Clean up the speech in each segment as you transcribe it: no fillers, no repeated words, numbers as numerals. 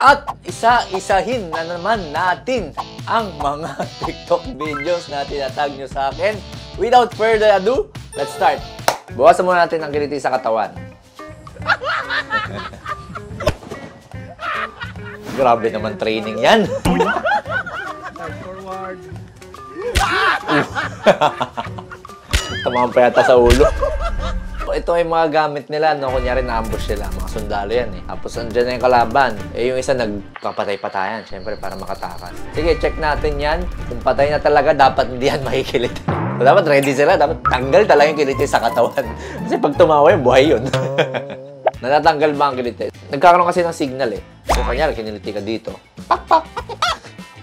At isa-isahin na naman natin ang mga TikTok videos na tinatag nyo sa akin. Without further ado, let's start. Bawasan muna natin ang kiliti sa katawan. Grabe naman training yan. Forward. Tamahan pa yata sa ulo. Ito ay mga gamit nila, no? Kunyari na-ambush sila. Mga sundalo yan, eh. Tapos andyan na yung kalaban. Eh, yung isa nagpapatay-patayan, syempre, para makatakas. Sige, check natin yan. Kung patay na talaga, dapat hindi yan makikilit. So, dapat ready sila. Dapat tanggal talaga yung kiliti sa katawan. Kasi pag tumawa yun, buhay yun. Natatanggal ba ang kiliti? Nagkakaroon kasi ng signal, eh. So, kunyari, kiniliti ka dito. Pak-pak!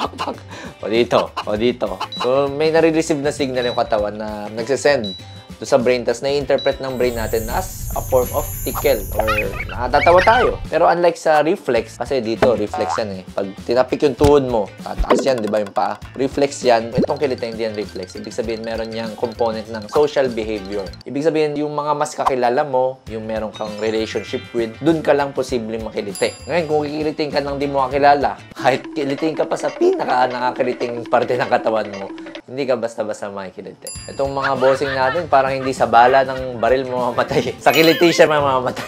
Pak-pak! O dito. O dito. So, may nare-receive na signal yung katawan na nagsisend doon sa brain, tas na-interpret ng brain natin as a form of tickle or nakatatawa tayo. Pero unlike sa reflex, kasi dito, reflex yan eh. Pag tinapik yung tuhod mo, tataas yan, di ba yung paa? Reflex yan. Itong kiliti hindi yan reflex. Ibig sabihin, meron niyang component ng social behavior. Ibig sabihin, yung mga mas kakilala mo, yung meron kang relationship with, dun ka lang posibleng makiliti. Ngayon, kung kikiliting ka nang di mo kakilala, kahit kiliting ka pa sa nakakiliting parte ng katawan mo, hindi ka basta-basta makikiliti. Itong mga bossing natin, parang hindi sa bala ng baril mo mamamatay. Sa kiliti siya mamamatay.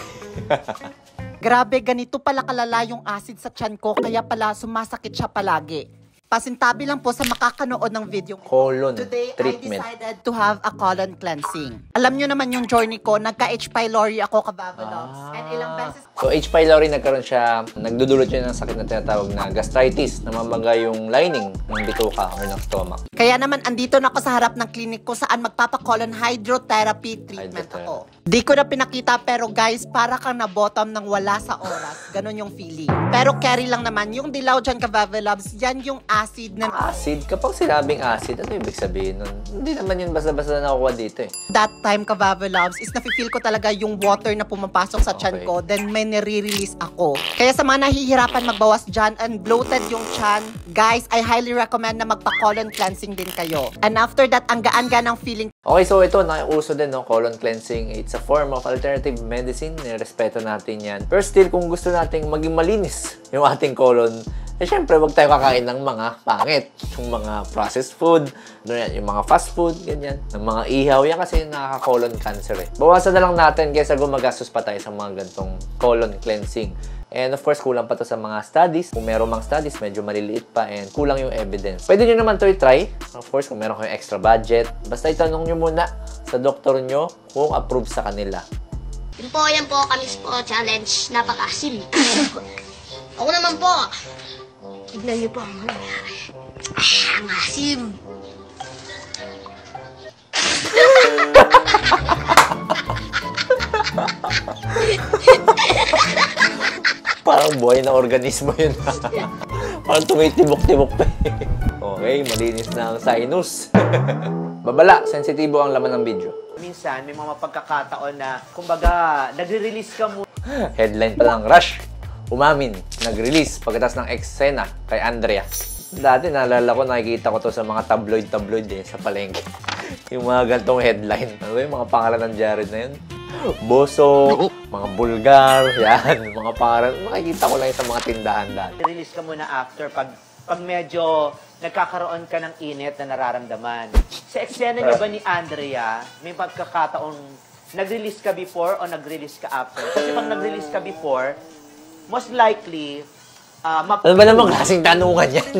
Grabe, ganito pala kalala yung acid sa tiyan ko, kaya pala sumasakit siya palagi. Pasintabi lang po sa makakanood ng video. Colon Today, treatment. I decided to have a colon cleansing. Alam nyo naman yung journey ko, nagka-H. pylori ako, Kababalogs. And ilang beses... So, H. pylori, nagkaroon siya, nagdudulot yun ng sakit na tinatawag na gastritis, na mambaga yung lining ng bituka or ng stomach. Kaya naman, andito na ako sa harap ng klinik ko saan magpapa-colon hydrotherapy treatment ako. Di ko na pinakita, pero guys, para kang na-bottom ng wala sa oras. Ganon yung feeling. Pero carry lang naman, yung dilaw dyan, Kababalogs, yan yung acid na... Acid? Kapag sinabing acid, ano ibig sabihin nun? Hindi naman yun basta-basta na nakukuha dito eh. That time, Kababalogs, is nafe-feel ko talaga yung water na pumapasok sa tiyan ko, then may nire-release ako. Kaya sa mga nahihirapan magbawas dyan and bloated yung tiyan, guys, I highly recommend na magpa-colon cleansing din kayo. And after that, ang gaan-gaan ng feeling. Okay, so ito, nauso din, no? Colon cleansing. It's a form of alternative medicine. Nirespeto natin yan. Pero still, kung gusto nating maging malinis yung ating colon, eh, syempre, wag tayo kakain ng mga pangit. Yung mga processed food, yung mga fast food, ganyan. Ng mga ihaw, yan kasi nakaka-colon cancer eh. Bawasan na lang natin kaysa gumagastos pa tayo sa mga gantong colon cleansing. And of course, kulang pa to sa mga studies. Kung meron mang studies, medyo maliliit pa and kulang yung evidence. Pwede nyo naman to i-try. Of course, kung meron kayong extra budget. Basta itanong nyo muna sa doktor nyo kung approve sa kanila. Yan po, kamis po, challenge. Napaka-asim. Ako naman po. Tignan niyo po ang mangyayari. Ang asim. Parang buhay na organismo yun. Parang tumitibok-tibok pa eh. Okay, malinis na ang sinus. Babala, sensitibo ang laman ng video. Minsan, may mga pagkakataon na, kumbaga, nagre-release ka mo. Headline pa lang, Rush umamin, nag-release pagkatapos ng eksena kay Andrea. Dati naalala ko, nakikita ko to sa mga tabloid eh, sa palengke. Yung mga gantong headline. Ano ba yung mga pangalan ng Jared na yun? Boso, mga bulgar, yan, mga pangalan. Nakikita ko lang sa mga tindahan dati. Release ka muna after pag medyo nagkakaroon ka ng init na nararamdaman. Sa eksena niyo ba ni Andrea, may pagkakataon nag-release ka before o nag-release ka after? Kasi pag nag-release ka before, most likely, ano ba namang klaseng tanungan yan?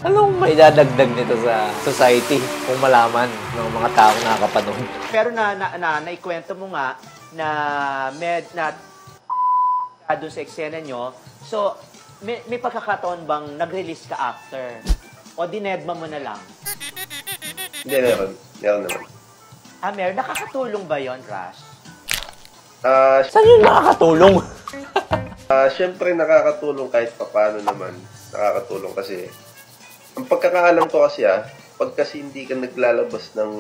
Anong may dadagdag nito sa society kung malaman ng mga taong nakakapanood? Pero naikwento mo nga na doon sa eksena nyo, so may pagkakataon bang nag-release ka after? O dinedma mo na lang? Hindi, meron. Meron naman. Meron. Nakakatulong ba yon, Rush? Saan yun nakakatulong? Siyempre nakakatulong kahit papaano naman. Nakakatulong kasi ang pagkakaalam ko kasi pag kasi hindi ka naglalabas ng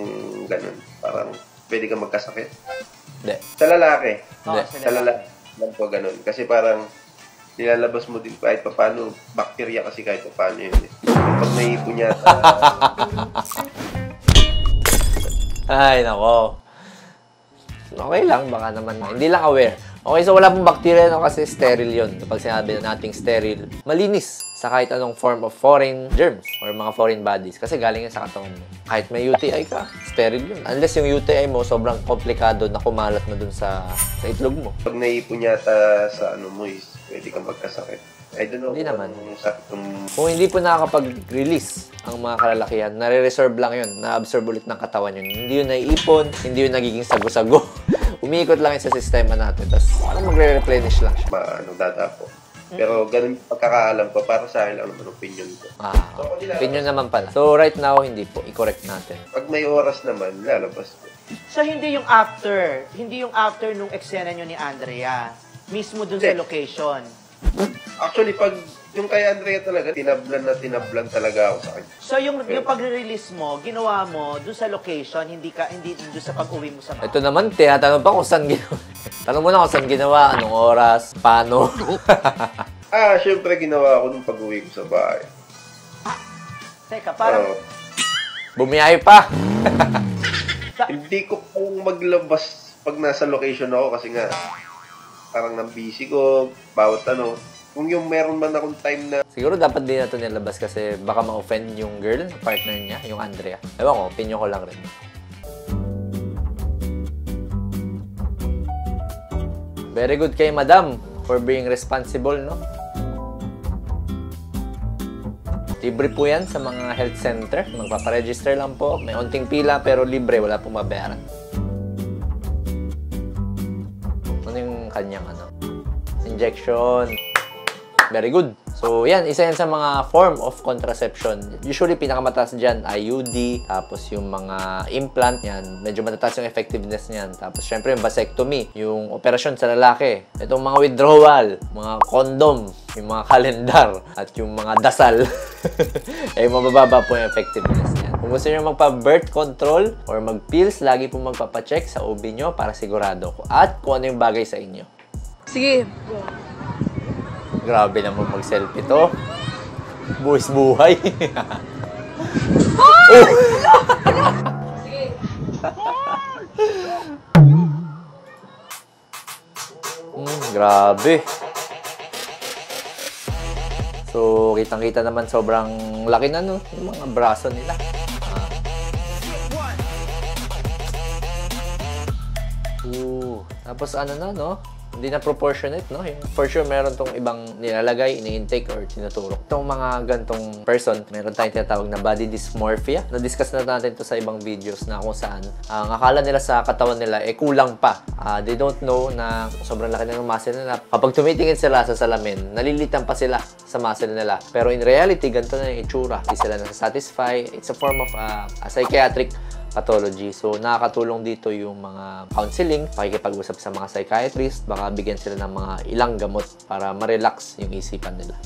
ganun, parang pwede ka magkasakit. Hindi. Sa lalaki. Hindi. Sa lalaki lang po ganun. Kasi parang nilalabas mo din kahit papaano, bakterya kasi kahit papaano yun. Pag naipon yata. Ay, nako. Okay lang, baka naman. Hindi lang aware. Okay, so wala pong bacteria no, kasi sterile yun. Kapag sinabi na nating sterile, malinis sa kahit anong form of foreign germs or mga foreign bodies. Kasi galing yan sa katawan mo. Kahit may UTI ka, sterile yun. Unless yung UTI mo sobrang komplikado na kumalat na dun sa itlog mo. Pag naipon yata sa ano mo is, pwede kang magkasakit. I don't know. Hindi naman. Sakit Kung hindi po nakakapag-release ang mga kalalakihan, nare-reserve lang yun, na-absorb ulit ng katawan yun. Hindi yun naiipon, hindi yun nagiging sago-sago. Umiikot lang yun sa sistema natin, tapos parang magre-replenish lang siya. dadapo. Pero ganun pagkakaalam ko, para sa akin lang naman opinion ko. Opinion naman pala. So right now, hindi po. I-correct natin. Pag may oras naman, lalabas ko. So, hindi yung after nung eksena nyo ni Andrea, mismo dun sa location. Actually, pag yung kay Andrea talaga, tinablan talaga ako sa kanya. So, yung pagre-release mo, ginawa mo dun sa location, hindi dun sa pag-uwi mo sa bahay. Ito naman, tinatanong pa kung saan ginawa. Tanong mo na kung saan ginawa, anong oras, paano. Syempre ginawa ko nung pag-uwi ko sa bahay. Teka, parang... Bumiyahe pa. Hindi ko pong maglabas pag nasa location ako kasi nga, parang nang-busy ko, bawat ano. Kung yung meron man akong time na... Siguro dapat din na ito nilabas kasi baka ma-offend yung girl, partner niya, yung Andrea. Ewan ko, opinion ko lang rin. Very good kay Madam for being responsible, no? Libre po yan sa mga health center. Magpaparegister lang po. May onting pila pero libre. Wala pong mabayaran. Ano yung kanyang injection? Very good. So, yan. Isa yan sa mga form of contraception. Usually, pinakamataas dyan, IUD. Tapos, yung mga implant yan. Medyo matataas yung effectiveness niyan. Tapos, syempre, yung vasectomy. Yung operasyon sa lalaki. Itong mga withdrawal. Mga condom. Yung mga kalendar. At yung mga dasal. eh, mabababa po yung effectiveness niyan. Kung gusto nyo magpa-birth control or mag-pills, lagi po magpapacheck sa OB nyo para sigurado ko. At kung ano yung bagay sa inyo. Sige. Grabe naman mag-selfie to. Buwis buhay. Grabe. So, kitang-kita naman sobrang laki na, no? Yung mga braso nila. Tapos ano na, no? Hindi na proportionate, no? For sure, meron tong ibang nilalagay, ini-intake, or tinuturok. Itong mga gantong person, meron tayong tinatawag na body dysmorphia. Na-discuss na natin to sa ibang videos na kung saan ang akala nila sa katawan nila, kulang pa. They don't know na sobrang laki na ng muscle nila. Kapag tumitingin sila sa salamin, nalilitan pa sila sa muscle nila. Pero in reality, ganito na yung itsura. Hindi sila nasa-satisfy. It's a form of a psychiatric pathology. So, nakakatulong dito yung mga counseling, pakikipag-usap sa mga psychiatrist, baka bigyan sila ng mga ilang gamot para ma-relax yung isipan nila.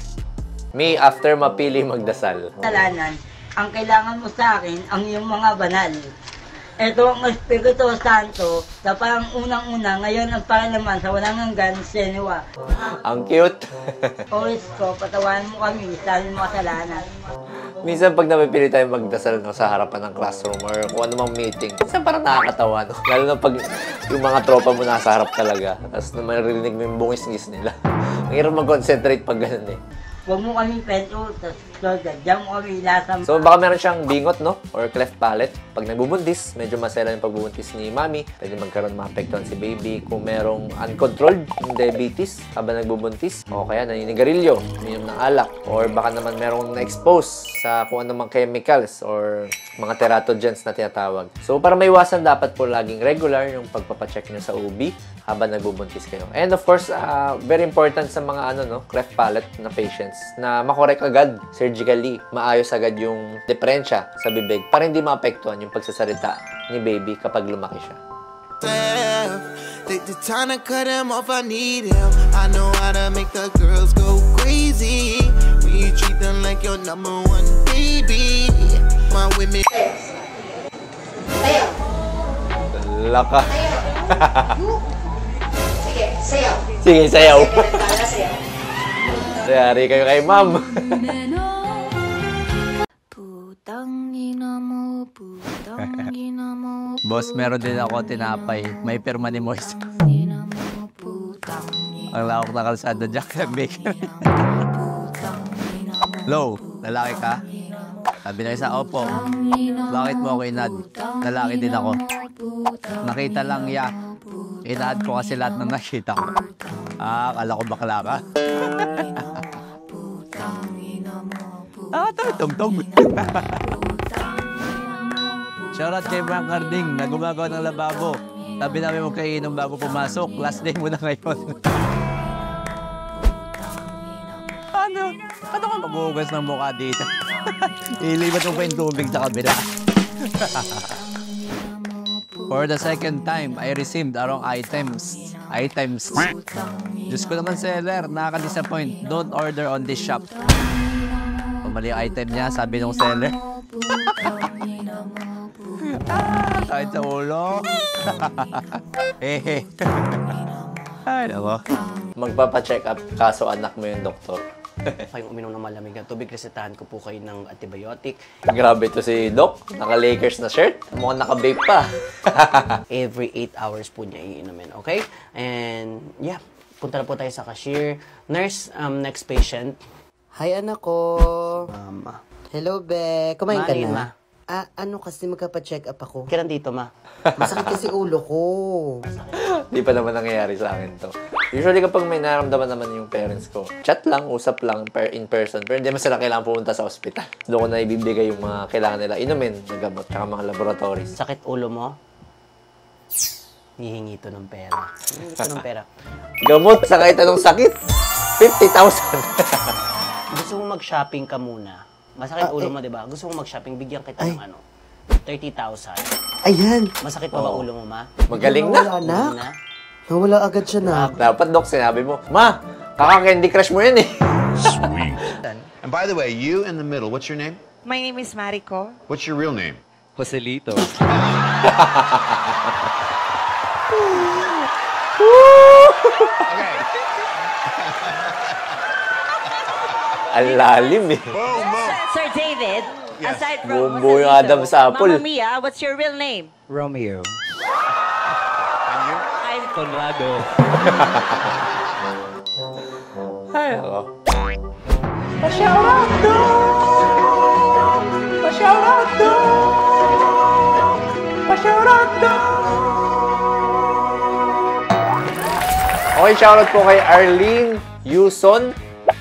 Me, after mapili magdasal. Kasalanan, ang kailangan mo sa akin, ang iyong mga banal. Ito ang Espiritu Santo, sa parang unang-una, ngayon ang pangalaman sa walang hanggan, Senua. Ang cute. Oris ko, patawanan mo kami, salin mo kasalanan. Minsan pag napipili tayo magdasal no, sa harapan ng classroom or kung ano mang meeting, minsan parang nakakatawa. No? Lalo na pag yung mga tropa mo nasa harap talaga, tapos na maririnig mo yung bungis-ngis nila. Ang hirap mag-concentrate pag ganun eh. Huwag mo kami peto, tapos dyan mo kami ilasam. So baka meron siyang bingot, no? Or cleft palate. Pag nagbubuntis, medyo masela yung pagbubuntis ni mami. Pwede magkaroon maapektuhan si baby. Kung merong uncontrolled yung diabetes habang nagbubuntis. O kaya naninigarilyo, uminom ng alak. Or baka naman merong na-expose sa kung anumang chemicals or mga teratogens na tinatawag. So para maiwasan, dapat po laging regular yung pagpapacheck nyo sa OB habang nagbubuntis kayo. And of course, very important sa mga cleft palate na patients na makorek agad surgically, maayos agad yung diferensya sa bibig para hindi maapektuhan yung pagsasalita ni baby kapag lumaki siya. Take the time to cut him off, I need him. I know how to make the girls go crazy when you treat them like your number one baby. My women. Laka. Sige, sayaw. Sige, sayaw. Sayari kayo kay ma'am. Putang ina mo, putang ina mo. Boss, meron din ako tinapay. May pirma ni Moise. Ina mo, putang Ang lawak na kalsada, Jack Baker. Low, lalaki ka? Sabi na isa, opo. Bakit mo ako inad? Lalaki din ako. Nakita lang, ya. Inaad ko kasi lahat ng nakita ko. Akala ko bakla ka. Tungtong. Shoutout kay Frank Harding na gumagawa ng lababo. Sabi namin magkainom bago pumasok. Last day mo na ngayon. Ano ka maghuhugas ng mukha dito? Ilibat mo pa yung tubig sa kabila. For the second time, I received the wrong items. Diyos ko naman, seller, nakaka-disappoint. Don't order on this shop. Mali yung item niya, sabi ng seller. Kahit sa ulo. Ay, nako. Magpapacheck up kaso anak mo yung doktor. Kayong uminom ng malamig na tubig, resetahan ko po kayo ng antibiotic. Grabe to si Doc. Naka-Lakers na shirt. Mukhang naka-vape pa. Every 8 hours po niya iinumin, okay? And yeah, punta na po tayo sa cashier. Nurse, next patient. Hi, anak ko. Ma. Hello, Be. Kumain ka Mali, na? ma. Ano kasi magka-check up ako. Kailan dito, ma? Masakit kasi ulo ko. Di pa naman nangyayari sa akin to. Usually kapag may nararamdaman naman yung parents ko, chat lang, usap lang, in person. Pero hindi naman sila kailangan pumunta sa ospital. Doon ko na ibibigay yung mga kailangan nila inumin na gamot, tsaka mga laboratories. Sakit ulo mo? Hihingi ito ng pera. Hihingi ito ng pera. Gamot sa kahit anong sakit? 50,000. Gusto mo mag-shopping ka muna. Masakit ulo mo, di ba? Gusto mo mag-shopping, bigyan kita ng 30,000. Ayan. Masakit pa ba ulo mo, ma? Magaling na. Nawala na. Nawala agad siya na. Dapat, Doc, sinabi mo, Ma, kaka-Candy Crush mo yan eh. Sweet. And by the way, you in the middle, what's your name? My name is Mariko. What's your real name? Joselito. Okay. Ang lalim eh. Sir David, aside from Bumbo yung Adam's apple. Mamma Mia, what's your real name? Romeo. And you? I'm Conrado. Ay, ako. Pa-shoutout dong! Pa-shoutout dong! Pa-shoutout dong! Okay, shoutout po kay Arlene Yuson.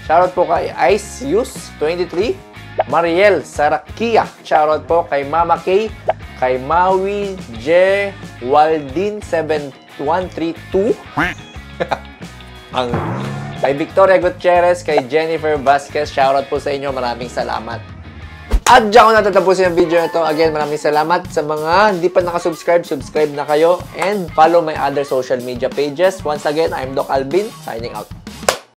Shoutout po kay Ice Yus 23. Mariel Sarakia. Shoutout po kay Mama K. Kay Maui J. Waldin 7132. Ang kay Victoria Gutierrez, kay Jennifer Vasquez. Shoutout po sa inyo. Maraming salamat. At diyan ko natatapusin ang video ito. Again, maraming salamat sa mga hindi pa nakasubscribe. Subscribe na kayo and follow my other social media pages. Once again, I'm Doc Alvin, signing out.